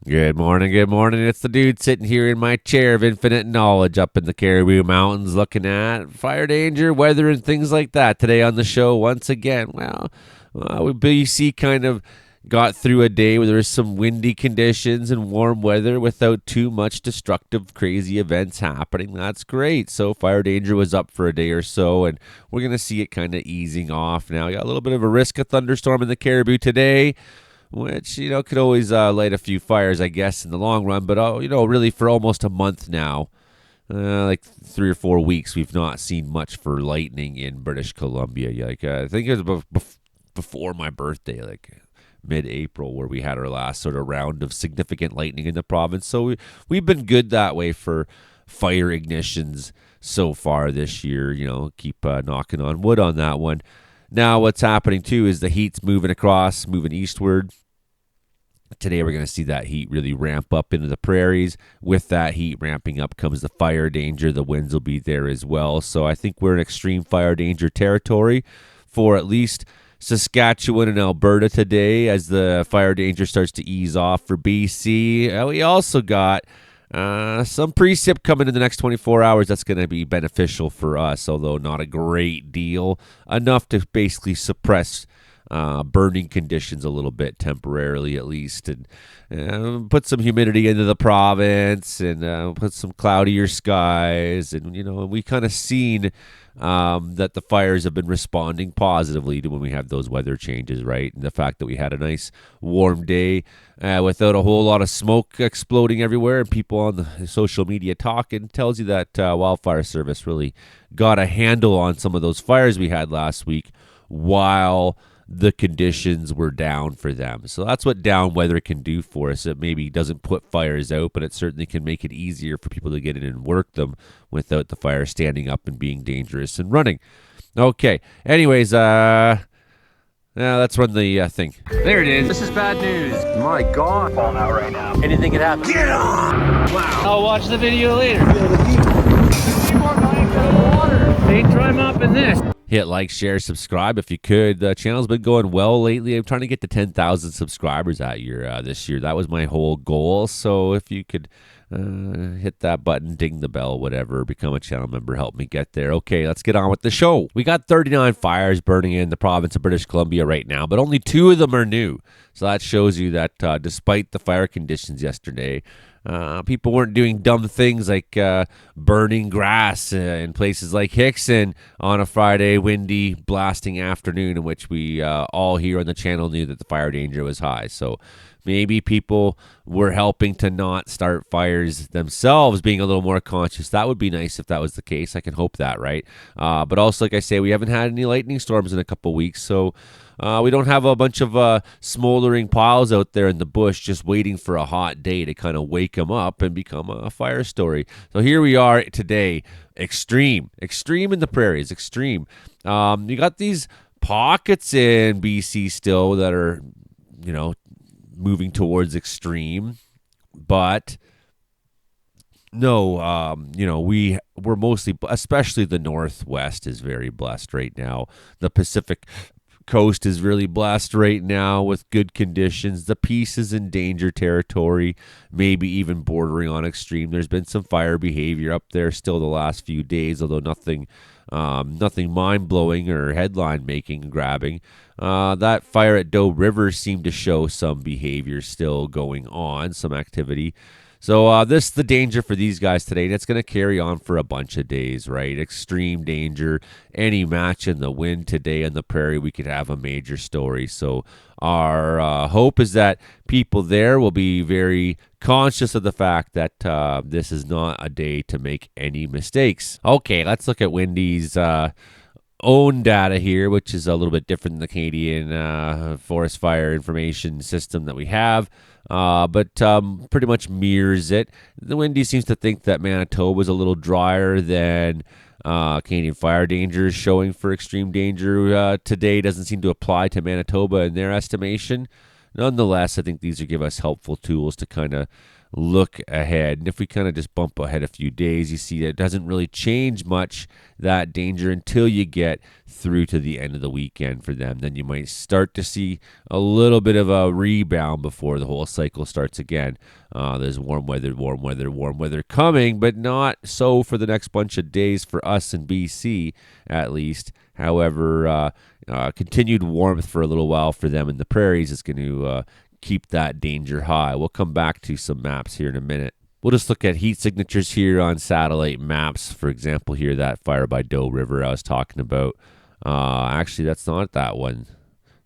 Good morning, good morning. It's the dude sitting here in my chair of infinite knowledge up in the Caribou Mountains looking at fire danger, weather, and things like that. Today on the show, once again, BC kind of got through a day where there was some windy conditions and warm weather without too much destructive, crazy events happening. That's great. So fire danger was up for a day or so, and we're going to see it kind of easing off now. We got a little bit of a risk of thunderstorm in the Caribou today, which, could always light a few fires, I guess, in the long run. But, really for almost a month now, like 3 or 4 weeks, we've not seen much for lightning in British Columbia. I think it was before my birthday, like mid-April, where we had our last sort of round of significant lightning in the province. So we've been good that way for fire ignitions so far this year. Keep knocking on wood on that one. Now, what's happening, too, is the heat's moving eastward. Today, we're going to see that heat really ramp up into the prairies. With that heat ramping up comes the fire danger. The winds will be there as well. So I think we're in extreme fire danger territory for at least Saskatchewan and Alberta today as the fire danger starts to ease off for BC. We also got some precip coming in the next 24 hours. That's going to be beneficial for us, although not a great deal. Enough to basically suppress burning conditions a little bit, temporarily at least, and put some humidity into the province and put some cloudier skies. And, we kind of seen that the fires have been responding positively to when we have those weather changes, right? And the fact that we had a nice warm day without a whole lot of smoke exploding everywhere and people on the social media talking tells you that Wildfire Service really got a handle on some of those fires we had last week while the conditions were down for them. So that's what down weather can do for us. It maybe doesn't put fires out, but it certainly can make it easier for people to get in and work them without the fire standing up and being dangerous and running. Okay. Anyways, let's run the thing. There it is. This is bad news. My God. Falling out right now. Anything could happen. Get on! Wow. I'll watch the video later. Hey, try mopping this. Hit like, share, subscribe if you could. The channel's been going well lately. I'm trying to get to 10,000 subscribers this year. That was my whole goal. So if you could hit that button, ding the bell, whatever, become a channel member, help me get there. Okay, let's get on with the show. We got 39 fires burning in the province of British Columbia right now, but only 2 of them are new. So that shows you that despite the fire conditions yesterday, people weren't doing dumb things like burning grass in places like Hickson on a Friday, windy, blasting afternoon in which we all here on the channel knew that the fire danger was high. So maybe people were helping to not start fires themselves, being a little more conscious. That would be nice if that was the case. I can hope that, right? But also, like I say, we haven't had any lightning storms in a couple weeks, so we don't have a bunch of smoldering piles out there in the bush just waiting for a hot day to kind of wake them up and become a fire story. So here we are today. Extreme in the prairies, extreme. You got these pockets in BC still that are, moving towards extreme, but no, we're mostly, especially the Northwest is very blessed right now. The Pacific Coast is really blessed right now with good conditions. The Peace is in danger territory, maybe even bordering on extreme. There's been some fire behavior up there still the last few days, although nothing mind-blowing or headline-making and grabbing. That fire at Doe River seemed to show some behavior still going on, some activity. So this is the danger for these guys today, and it's going to carry on for a bunch of days, right? Extreme danger. Any match in the wind today on the prairie, we could have a major story. So our hope is that people there will be very conscious of the fact that this is not a day to make any mistakes. Okay, let's look at Windy's own data here, which is a little bit different than the Canadian forest fire information system that we have. But pretty much mirrors it. The Windy seems to think that Manitoba is a little drier than Canadian fire danger is showing for extreme danger today. Doesn't seem to apply to Manitoba in their estimation. Nonetheless, I think these will give us helpful tools to kind of look ahead. And if we kind of just bump ahead a few days, you see it doesn't really change much, that danger, until you get through to the end of the weekend for them. Then you might start to see a little bit of a rebound before the whole cycle starts again. There's warm weather coming, but not so for the next bunch of days for us in BC, at least. However, continued warmth for a little while for them in the prairies is going to keep that danger high. We'll come back to some maps here in a minute. We'll just look at heat signatures here on satellite maps. For example, here, that fire by Doe River I was talking about. Actually, that's not that one.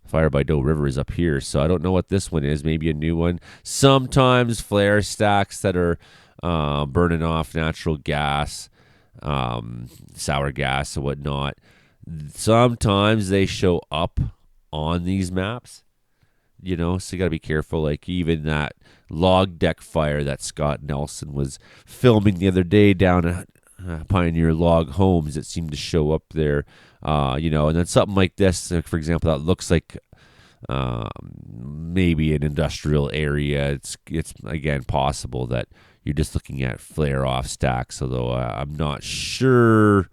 Fire by Doe River is up here, so I don't know what this one is. Maybe a new one. Sometimes flare stacks that are burning off natural gas, sour gas and whatnot. Sometimes they show up on these maps. So you got to be careful. Like even that log deck fire that Scott Nelson was filming the other day down at Pioneer Log Homes, it seemed to show up there. And then something like this, for example, that looks like maybe an industrial area. It's again possible that you're just looking at flare off stacks, although I'm not sure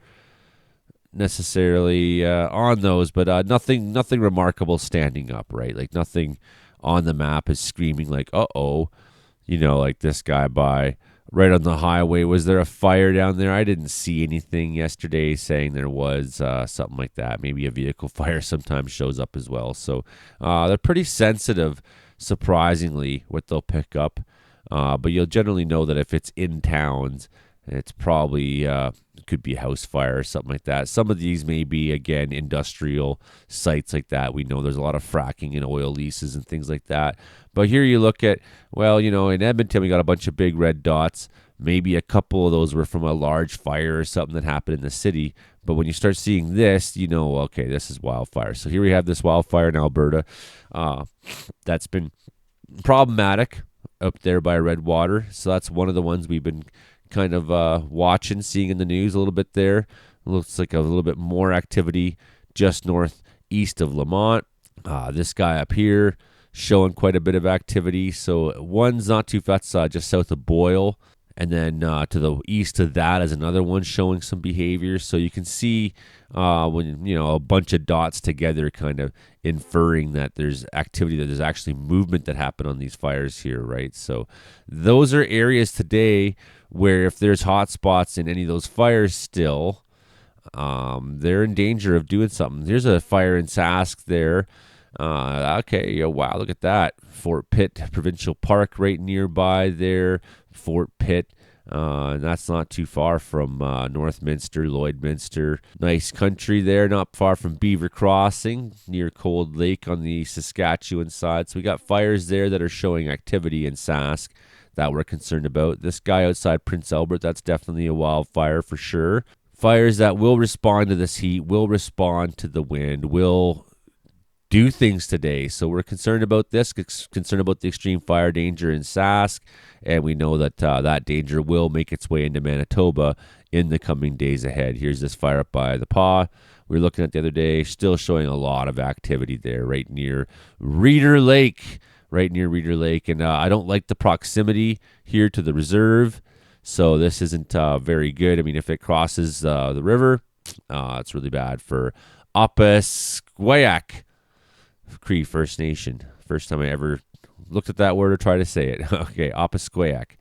necessarily on those, but nothing remarkable standing up, right? Like nothing on the map is screaming like, like this guy by right on the highway. Was there a fire down there? I didn't see anything yesterday saying there was something like that. Maybe a vehicle fire sometimes shows up as well. So they're pretty sensitive, surprisingly, what they'll pick up. But you'll generally know that if it's in towns, it's probably could be a house fire or something like that. Some of these may be, again, industrial sites like that. We know there's a lot of fracking and oil leases and things like that. But here you look at, in Edmonton, we got a bunch of big red dots. Maybe a couple of those were from a large fire or something that happened in the city. But when you start seeing this, okay, this is wildfire. So here we have this wildfire in Alberta that's been problematic up there by Redwater. So that's one of the ones we've been kind of watching, seeing in the news a little bit there. Looks like a little bit more activity just northeast of Lamont. This guy up here showing quite a bit of activity. So one's not too far, just south of Boyle. And then to the east of that is another one showing some behavior. So you can see when, a bunch of dots together kind of inferring that there's activity, that there's actually movement that happened on these fires here, right? So those are areas today where if there's hot spots in any of those fires still, they're in danger of doing something. There's a fire in Sask there. Wow, look at that. Fort Pitt Provincial Park right nearby there. Fort Pitt, and that's not too far from Northminster, Lloydminster. Nice country there, not far from Beaver Crossing, near Cold Lake on the Saskatchewan side. So we got fires there that are showing activity in Sask that we're concerned about. This guy outside Prince Albert, that's definitely a wildfire for sure. Fires that will respond to this heat, will respond to the wind, will do things today. So we're concerned about this, concerned about the extreme fire danger in Sask, and we know that that danger will make its way into Manitoba in the coming days ahead. Here's this fire up by the Paw we were looking at the other day, still showing a lot of activity there right near Reeder Lake. And I don't like the proximity here to the reserve, so this isn't very good. I mean, if it crosses the river, it's really bad for Opaskwayak Cree First Nation. First time I ever looked at that word or tried to say it. Okay, Opaskwayak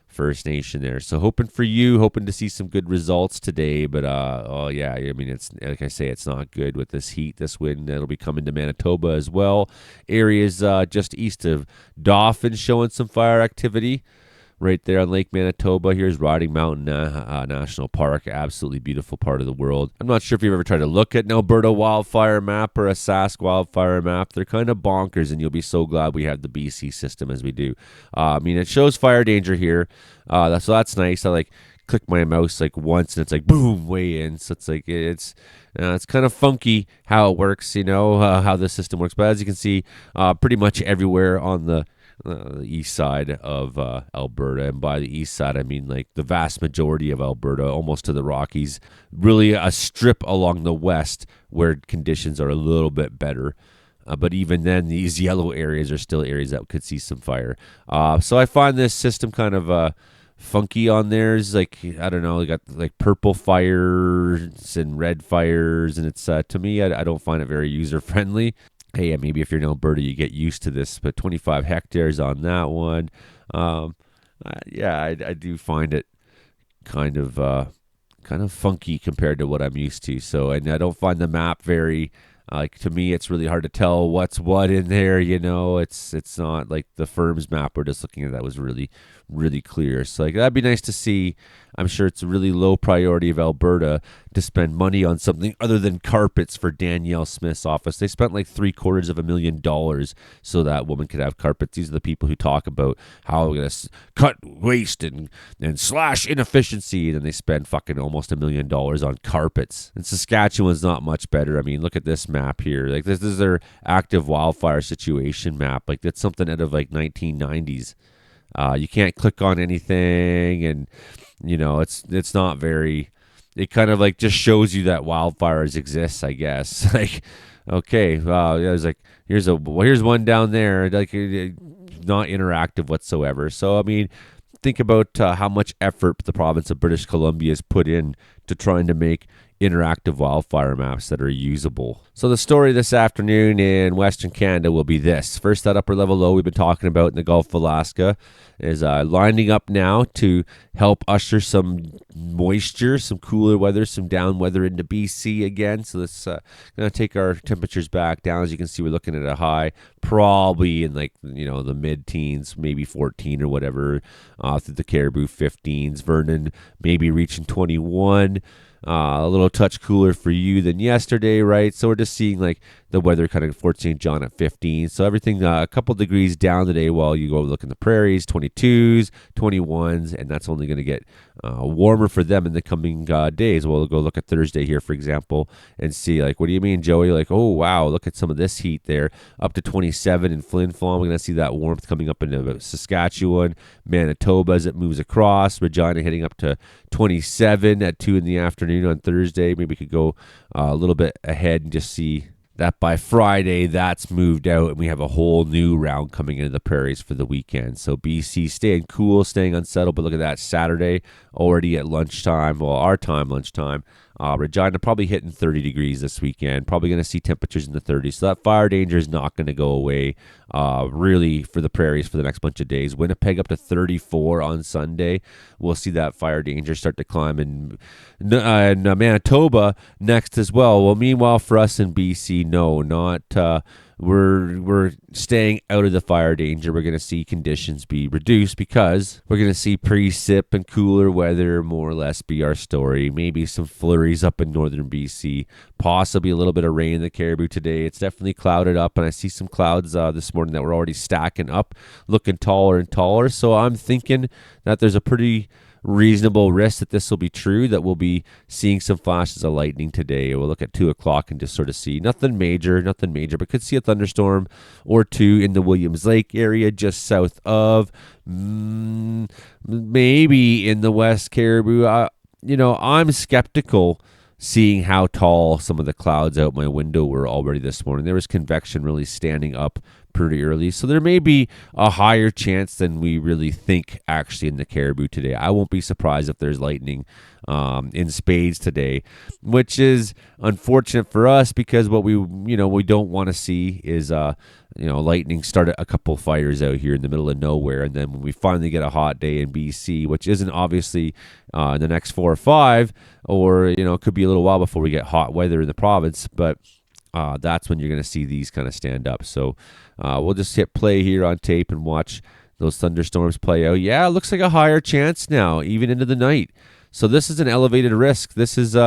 First Nation there. So hoping to see some good results today. But it's like I say, it's not good with this heat, this wind. That'll be coming to Manitoba as well. Areas just east of Dauphin showing some fire activity. Right there on Lake Manitoba. Here's Riding Mountain National Park. Absolutely beautiful part of the world. I'm not sure if you've ever tried to look at an Alberta Wildfire Map or a Sask Wildfire Map. They're kind of bonkers, and you'll be so glad we have the BC system as we do. It shows fire danger here. So that's nice. I click my mouse once, and it's boom, way in. So it's it's kind of funky how it works, how the system works. But as you can see, pretty much everywhere on the east side of Alberta, and by the east side I mean the vast majority of Alberta, almost to the Rockies, really a strip along the west where conditions are a little bit better. But even then, these yellow areas are still areas that could see some fire. So I find this system kind of funky on theirs. Like, I don't know, they got like purple fires and red fires, and it's to me, I don't find it very user friendly. Hey, maybe if you're in Alberta, you get used to this, but 25 hectares on that one. Yeah, I do find it kind of funky compared to what I'm used to. So, and I don't find the map very like, to me, it's really hard to tell what's what in there. It's not like the firm's map we're just looking at that was really, really clear. So like that'd be nice to see. I'm sure it's a really low priority of Alberta to spend money on something other than carpets for Danielle Smith's office. They spent like $750,000 so that woman could have carpets. These are the people who talk about how we're going to cut waste and slash inefficiency. And then they spend fucking almost $1 million on carpets. And Saskatchewan's not much better. I mean, look at this map here. Like this is their active wildfire situation map. Like that's something out of like 1990s. You can't click on anything, and it's not very. It kind of like just shows you that wildfires exist, I guess. Like, okay, it's like here's one down there, like not interactive whatsoever. So I mean, think about how much effort the province of British Columbia has put in to trying to make interactive wildfire maps that are usable. So the story this afternoon in Western Canada will be this. First, that upper level low we've been talking about in the Gulf of Alaska is lining up now to help usher some moisture, some cooler weather, some down weather into BC again. So this going to take our temperatures back down. As you can see, we're looking at a high probably in like, the mid-teens, maybe 14 or whatever, through the Caribou 15s. Vernon maybe reaching 21. A little touch cooler for you than yesterday, right? So we're just seeing like the weather kind of Fort St. John at 15. So everything a couple degrees down today while you go look in the prairies, 22s, 21s, and that's only going to get warmer for them in the coming days. We'll go look at Thursday here, for example, and see like, what do you mean, Joey? Like, oh, wow, look at some of this heat there, up to 27 in Flin Flon. We're going to see that warmth coming up into Saskatchewan, Manitoba as it moves across, Regina hitting up to 27 at 2 in the afternoon on Thursday. Maybe we could go a little bit ahead and just see that by Friday that's moved out and we have a whole new round coming into the prairies for the weekend. So BC staying cool, staying unsettled, but look at that, Saturday already at lunchtime, well, our time lunchtime, Regina probably hitting 30 degrees this weekend, probably going to see temperatures in the 30s. So that fire danger is not going to go away really for the prairies for the next bunch of days. Winnipeg up to 34 on Sunday. We'll see that fire danger start to climb in Manitoba next as well. Well, meanwhile, for us in BC, no, not we're staying out of the fire danger. We're going to see conditions be reduced because we're going to see precip and cooler weather more or less be our story. Maybe some flurries up in northern BC, possibly a little bit of rain in the Caribou today. It's definitely clouded up, and I see some clouds this morning that were already stacking up, looking taller and taller. So I'm thinking that there's a pretty reasonable risk that this will be true, that we'll be seeing some flashes of lightning today. We'll look at 2 o'clock and just sort of see nothing major, but could see a thunderstorm or two in the Williams Lake area just south of maybe in the West Caribou. I'm skeptical seeing how tall some of the clouds out my window were already this morning. There was convection really standing up pretty early. So there may be a higher chance than we really think actually in the Caribou today. I won't be surprised if there's lightning in spades today, which is unfortunate for us because what we don't want to see is lightning start a couple fires out here in the middle of nowhere, and then when we finally get a hot day in BC, which isn't obviously in the next 4 or 5, or it could be a little while before we get hot weather in the province, but that's when you're going to see these kind of stand up. So we'll just hit play here on tape and watch those thunderstorms play out. Yeah, it looks like a higher chance now, even into the night. So this is an elevated risk. This is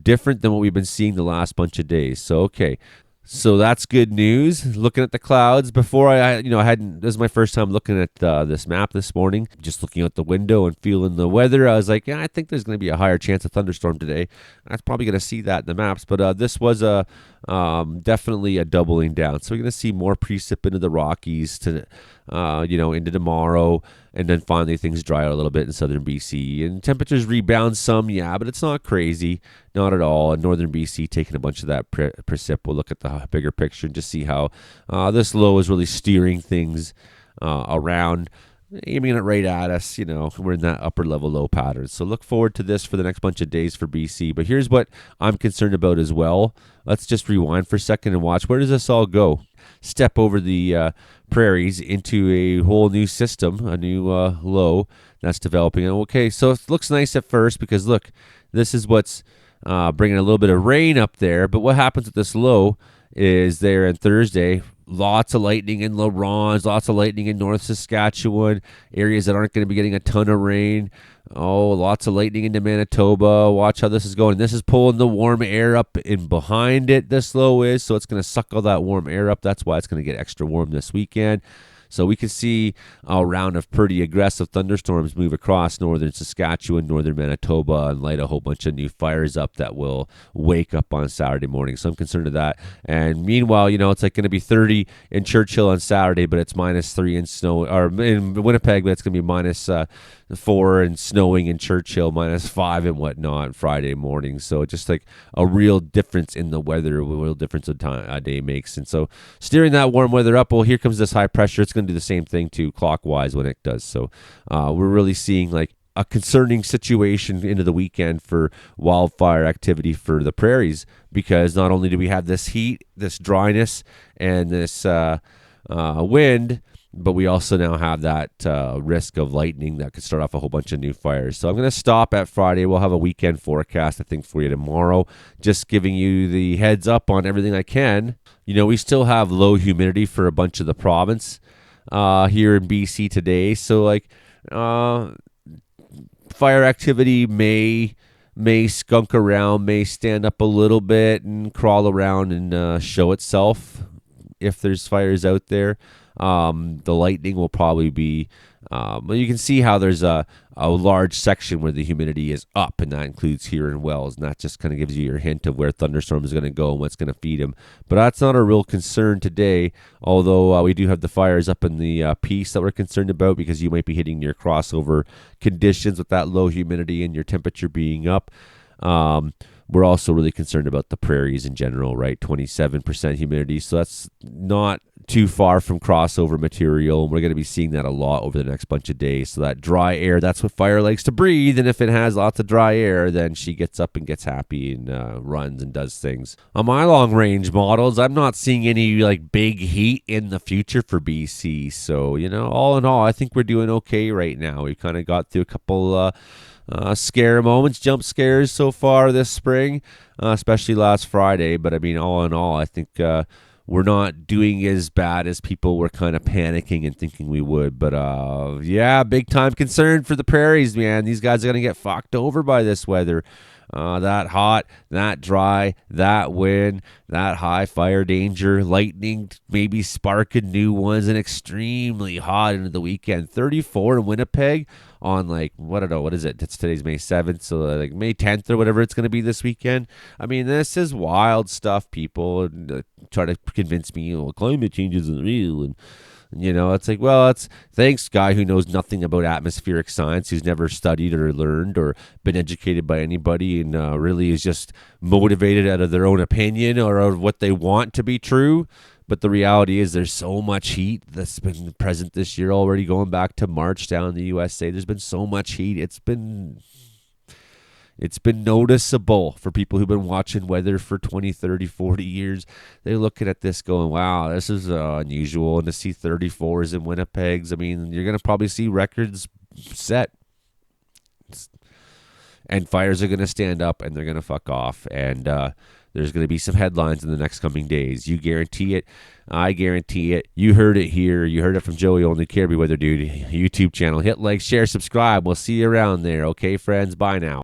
different than what we've been seeing the last bunch of days. So, okay. So that's good news. Looking at the clouds before I hadn't. This is my first time looking at this map this morning. Just looking out the window and feeling the weather. I was like, yeah, I think there's going to be a higher chance of thunderstorm today. That's probably going to see that in the maps. But this was definitely a doubling down. So we're going to see more precip into the Rockies into tomorrow. And then finally things dry out a little bit in southern BC. And temperatures rebound some, yeah, but it's not crazy. Not at all. In northern BC, taking a bunch of that precip. We'll look at the bigger picture and just see how this low is really steering things around, aiming it right at us. We're in that upper level low pattern. So look forward to this for the next bunch of days for BC. But here's what I'm concerned about as well. Let's just rewind for a second and watch. Where does this all go? Step over the prairies into a whole new system, a new low that's developing. Okay, so it looks nice at first because look, this is what's bringing a little bit of rain up there. But what happens with this low is there on Thursday, lots of lightning in Laurens, lots of lightning in North Saskatchewan, areas that aren't going to be getting a ton of rain. Oh, lots of lightning into Manitoba. Watch how this is going. This is pulling the warm air up in behind it, this low is, so it's going to suck all that warm air up. That's why it's going to get extra warm this weekend. So we could see a round of pretty aggressive thunderstorms move across northern Saskatchewan, northern Manitoba, and light a whole bunch of new fires up that will wake up on Saturday morning. So I'm concerned of that. And meanwhile, it's like going to be 30 in Churchill on Saturday, but it's -3 in snow, or in Winnipeg, but it's going to be -4 and snowing in Churchill, -5 and whatnot Friday morning. So just like a real difference in the weather, a real difference of time a day makes. And so steering that warm weather up, well, here comes this high pressure. It's going to do the same thing too clockwise when it does. So we're really seeing like a concerning situation into the weekend for wildfire activity for the prairies, because not only do we have this heat, this dryness, and this wind, but we also now have that risk of lightning that could start off a whole bunch of new fires. So I'm going to stop at Friday. We'll have a weekend forecast, I think, for you tomorrow. Just giving you the heads up on everything I can. We still have low humidity for a bunch of the province here in BC today. So, fire activity may skunk around, may stand up a little bit and crawl around and show itself if there's fires out there. The lightning will probably be, you can see how there's a large section where the humidity is up, and that includes here in Wells, and that just kind of gives you your hint of where thunderstorms is going to go and what's going to feed them. But that's not a real concern today, although we do have the fires up in the piece that we're concerned about, because you might be hitting your crossover conditions with that low humidity and your temperature being up. We're also really concerned about the prairies in general, right? 27% humidity. So that's not too far from crossover material. And we're going to be seeing that a lot over the next bunch of days. So that dry air, that's what fire likes to breathe. And if it has lots of dry air, then she gets up and gets happy and runs and does things. On my long range models, I'm not seeing any big heat in the future for BC. So, all in all, I think we're doing okay right now. We kind of got through a couple scare moments, jump scares so far this spring, especially last Friday. But all in all, I think we're not doing as bad as people were kind of panicking and thinking we would. But big time concern for the prairies, man. These guys are going to get fucked over by this weather. That hot, that dry, that wind, that high fire danger, lightning, maybe sparking new ones, and extremely hot into the weekend. 34 in Winnipeg on what is it? It's today's May 7th, so May 10th or whatever it's going to be this weekend. This is wild stuff, people. Try to convince me, climate change isn't real, and it's it's thanks, guy who knows nothing about atmospheric science, who's never studied or learned or been educated by anybody, and really is just motivated out of their own opinion or of what they want to be true. But the reality is there's so much heat that's been present this year already, going back to March down in the USA. There's been so much heat. It's been noticeable for people who've been watching weather for 20, 30, 40 years. They're looking at this going, wow, this is unusual. And to see 34s in Winnipeg's, you're going to probably see records set. And fires are going to stand up and they're going to fuck off. And there's going to be some headlines in the next coming days. You guarantee it. I guarantee it. You heard it here. You heard it from Joey Only Caribbean Weather Dude YouTube channel. Hit like, share, subscribe. We'll see you around there. Okay, friends? Bye now.